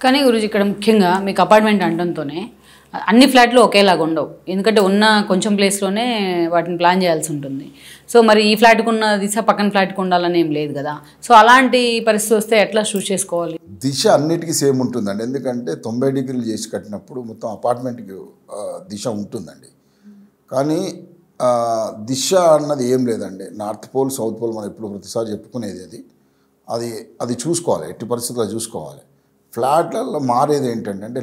కానీ గురుజీ ఇక్కడ ముఖ్యంగా మీకు అపార్ట్మెంట్ అనడంతోనే అన్ని ఫ్లాట్లు ఒకేలాగా ఉండవు. ఎందుకంటే ఉన్న కొంచెం ప్లేస్లోనే వాటిని ప్లాన్ చేయాల్సి ఉంటుంది. సో మరి ఈ ఫ్లాట్కి ఉన్న దిశ పక్కన ఫ్లాట్కి ఉండాలని ఏం లేదు కదా. సో అలాంటి పరిస్థితి వస్తే ఎట్లా చూస్ చేసుకోవాలి? దిశ అన్నిటికీ సేమ్ ఉంటుందండి. ఎందుకంటే 90 డిగ్రీలు చేసి కట్టినప్పుడు మొత్తం అపార్ట్మెంట్కి దిశ ఉంటుందండి. కానీ దిశ అన్నది ఏం లేదండి. నార్త్ పోల్ సౌత్ పోల్ మనం ఎప్పుడు ప్రతిసారి చెప్పుకునేది అది చూసుకోవాలి, ఎట్టి పరిస్థితుల్లో చూసుకోవాలి. ఫ్లాట్లలో మారేది ఏంటంటే అంటే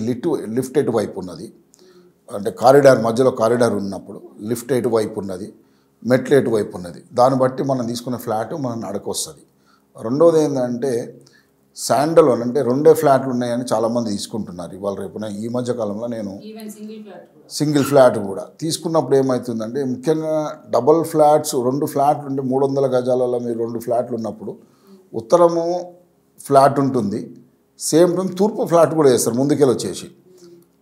లిఫ్ట్ ఎటువైపు ఉన్నది, అంటే కారిడార్ మధ్యలో కారిడార్ ఉన్నప్పుడు లిఫ్ట్ ఎటువైపు ఉన్నది, మెట్లు ఎటువైపు ఉన్నది, దాన్ని బట్టి మనం తీసుకున్న ఫ్లాట్ మనం నడకొస్తుంది. రెండోది ఏంటంటే శాండల్ అంటే 2 ఫ్లాట్లు ఉన్నాయని చాలామంది తీసుకుంటున్నారు ఇవాళ రేపున. ఈ మధ్య కాలంలో నేను సింగిల్ ఫ్లాట్ కూడా తీసుకున్నప్పుడు ఏమవుతుందంటే ముఖ్యంగా డబల్ ఫ్లాట్స్ 2 ఫ్లాట్లు ఉంటే 300 గజాలలో మీరు 2 ఫ్లాట్లు ఉన్నప్పుడు ఉత్తరము ఫ్లాట్ ఉంటుంది, సేమ్ టైం తూర్పు ఫ్లాట్ కూడా వేస్తారు. ముందుకెళ్ళి వచ్చేసి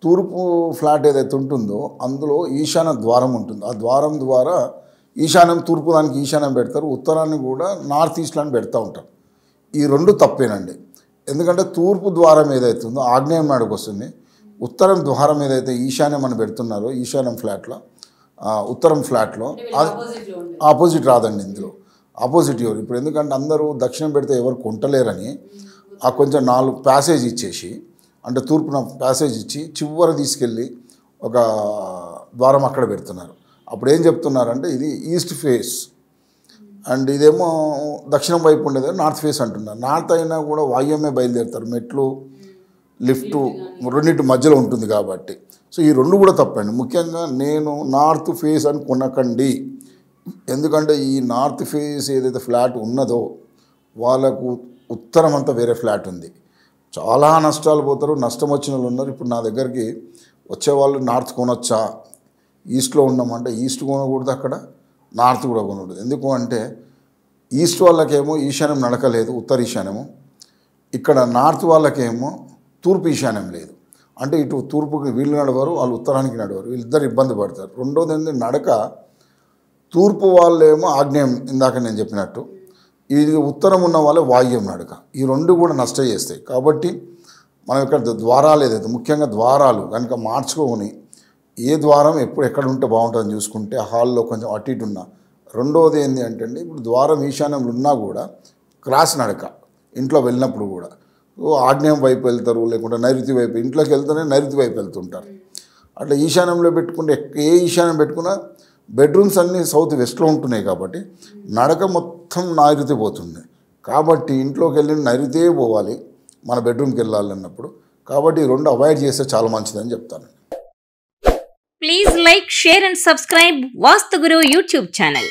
తూర్పు ఫ్లాట్ ఏదైతే ఉంటుందో అందులో ఈశాన్య ద్వారం ఉంటుంది. ఆ ద్వారం ద్వారా ఈశాన్యం తూర్పు దానికి ఈశాన్యం పెడతారు, ఉత్తరాన్ని కూడా నార్త్ ఈస్ట్లో అని పెడతా ఉంటారు. ఈ 2 తప్పేనండి. ఎందుకంటే తూర్పు ద్వారం ఏదైతే ఉందో ఆగ్నేయం మేడకు వస్తుంది, ఉత్తరం ద్వారం ఏదైతే ఈశాన్యం అని పెడుతున్నారో ఈశాన్యం ఫ్లాట్లో ఉత్తరం ఫ్లాట్లో ఆపోజిట్ రాదండి. ఇందులో ఆపోజిట్ ఎవరు ఇప్పుడు ఎందుకంటే అందరూ దక్షిణం పెడితే ఎవరు కొంటలేరని ఆ కొంచెం 4 ప్యాసేజ్ ఇచ్చేసి అంటే తూర్పున ప్యాసేజ్ ఇచ్చి చివర తీసుకెళ్ళి ఒక ద్వారం అక్కడ పెడుతున్నారు. అప్పుడు ఏం చెప్తున్నారంటే ఇది ఈస్ట్ ఫేస్ అండ్ ఇదేమో దక్షిణం వైపు ఉండేది నార్త్ ఫేస్ అంటున్నారు. నార్త్ అయినా కూడా వాయువ్యమే బయలుదేరుతారు, మెట్లు లిఫ్ట్ రెండింటి మధ్యలో ఉంటుంది కాబట్టి. సో ఈ 2 కూడా తప్పండి. ముఖ్యంగా నేను నార్త్ ఫేస్ అని కొనకండి. ఎందుకంటే ఈ నార్త్ ఫేస్ ఏదైతే ఫ్లాట్ ఉన్నదో వాళ్ళకు ఉత్తరం అంతా వేరే ఫ్లాట్ ఉంది, చాలా నష్టాలు పోతారు. నష్టం వచ్చిన వాళ్ళు ఉన్నారు. ఇప్పుడు నా దగ్గరికి వచ్చేవాళ్ళు నార్త్ కొనొచ్చా, ఈస్ట్లో ఉన్నామంటే ఈస్ట్ కొనకూడదు, అక్కడ నార్త్ కూడా కొనకూడదు. ఎందుకు అంటే ఈస్ట్ వాళ్ళకేమో ఈశాన్యం నడకలేదు, ఉత్తర ఈశాన్యము. ఇక్కడ నార్త్ వాళ్ళకేమో తూర్పు ఈశాన్యం లేదు. అంటే ఇటు తూర్పుకి వీళ్ళు నడవరు, వాళ్ళు ఉత్తరానికి నడవరు, వీళ్ళిద్దరు ఇబ్బంది పడతారు. రెండోది ఏంటంటే నడక తూర్పు వాళ్ళేమో ఆగ్నేయం, ఇందాక నేను చెప్పినట్టు, ఇది ఉత్తరం ఉన్న వాళ్ళే వాయువ్యం నడక. ఈ 2 కూడా నష్టం చేస్తాయి. కాబట్టి మనం ఇక్కడ ద్వారాలు ఏదైతే ముఖ్యంగా ద్వారాలు కనుక మార్చుకొని ఏ ద్వారం ఎప్పుడు ఎక్కడ ఉంటే బాగుంటుందని చూసుకుంటే హాల్లో కొంచెం అటు ఇటు ఉన్నా. రెండోది ఏంటి అంటే ఇప్పుడు ద్వారం ఈశాన్యంలో ఉన్నా కూడా క్రాస్ నడక ఇంట్లో వెళ్ళినప్పుడు కూడా ఆగ్నేయం వైపు వెళ్తారు, లేకుంటే నైరుతి వైపు, ఇంట్లోకి వెళ్తేనే నైరుతి వైపు వెళ్తుంటారు. అట్లా ఈశాన్యంలో పెట్టుకుంటే ఏ ఈశాన్యం పెట్టుకున్నా బెడ్రూమ్స్ అన్నీ సౌత్ వెస్ట్లో ఉంటున్నాయి కాబట్టి నడక మొత్తం నైరుతి పోతుంది. కాబట్టి ఇంట్లోకి వెళ్ళి నైరుతే పోవాలి మన బెడ్రూమ్కి వెళ్ళాలన్నప్పుడు. కాబట్టి ఈ 2 అవాయిడ్ చేస్తే చాలా మంచిదని చెప్తాను. Please like, share and subscribe vastu Guru YouTube channel.